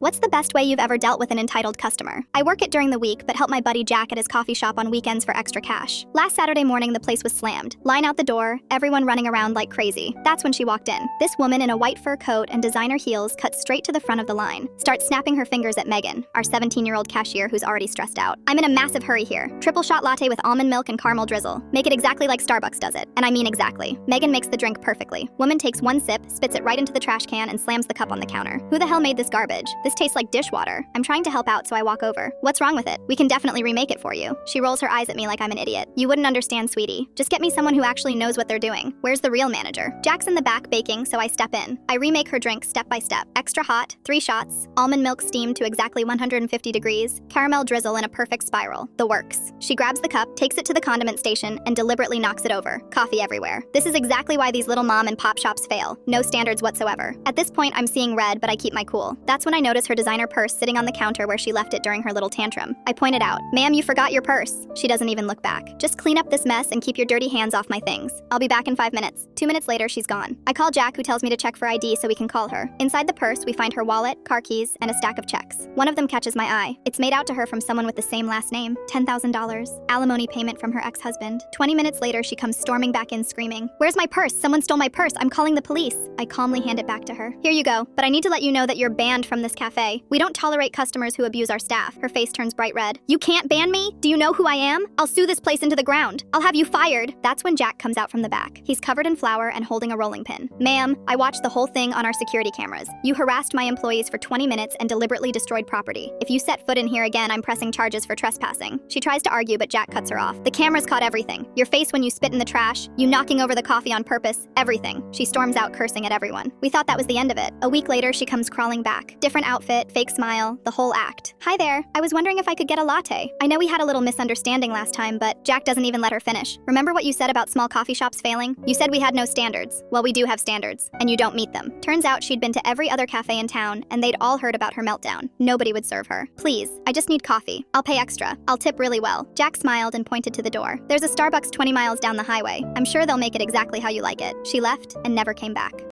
What's the best way you've ever dealt with an entitled customer? I work it during the week, but help my buddy Jack at his coffee shop on weekends for extra cash. Last Saturday morning, the place was slammed. Line out the door, everyone running around like crazy. That's when she walked in. This woman in a white fur coat and designer heels cut straight to the front of the line. Starts snapping her fingers at Megan, our 17-year-old cashier who's already stressed out. I'm in a massive hurry here. Triple shot latte with almond milk and caramel drizzle. Make it exactly like Starbucks does it. And I mean exactly. Megan makes the drink perfectly. Woman takes one sip, spits it right into the trash can, and slams the cup on the counter. Who the hell made this garbage? This tastes like dishwater. I'm trying to help out, so I walk over. What's wrong with it? We can definitely remake it for you. She rolls her eyes at me like I'm an idiot. You wouldn't understand, sweetie. Just get me someone who actually knows what they're doing. Where's the real manager? Jack's in the back baking, so I step in. I remake her drink step by step. Extra hot, 3 shots, almond milk steamed to exactly 150 degrees, caramel drizzle in a perfect spiral. The works. She grabs the cup, takes it to the condiment station, and deliberately knocks it over. Coffee everywhere. This is exactly why these little mom and pop shops fail. No standards whatsoever. At this point, I'm seeing red, but I keep my cool. That's when I notice her designer purse sitting on the counter where she left it during her little tantrum. I point it out. Ma'am, you forgot your purse. She doesn't even look back. Just clean up this mess and keep your dirty hands off my things. I'll be back in 5 minutes. 2 minutes later, she's gone. I call Jack, who tells me to check for ID so we can call her. Inside the purse, we find her wallet, car keys, and a stack of checks. One of them catches my eye. It's made out to her from someone with the same last name. $10,000. Alimony payment from her ex-husband. 20 minutes later, she comes storming back in screaming, "Where's my purse? Someone stole my purse. I'm calling the police." I calmly hand it back to her. "Here you go, but I need to let you know that you're banned from this cafe. We don't tolerate customers who abuse our staff." Her face turns bright red. "You can't ban me? Do you know who I am? I'll sue this place into the ground. I'll have you fired." That's when Jack comes out from the back. He's covered in flour and holding a rolling pin. "Ma'am, I watched the whole thing on our security cameras. You harassed my employees for 20 minutes and deliberately destroyed property. If you set foot in here again, I'm pressing charges for trespassing." She tries to argue, but Jack cuts her off. "The cameras caught everything. Your face when you spit in the trash, you knocking over the coffee on purpose, everything." She storms out cursing at everyone. We thought that was the end of it. A week later, she comes crawling back. Different outfit, fake smile, the whole act. "Hi there. I was wondering if I could get a latte. I know we had a little misunderstanding last time, but..." Jack doesn't even let her finish. "Remember what you said about small coffee shops failing? You said we had no standards. Well, we do have standards, and you don't meet them." Turns out she'd been to every other cafe in town, and they'd all heard about her meltdown. Nobody would serve her. "Please, I just need coffee. I'll pay extra. I'll tip really well." Jack smiled and pointed to the door. "There's a Starbucks 20 miles down the highway. I'm sure they'll make it exactly how you like it." She left and never came back.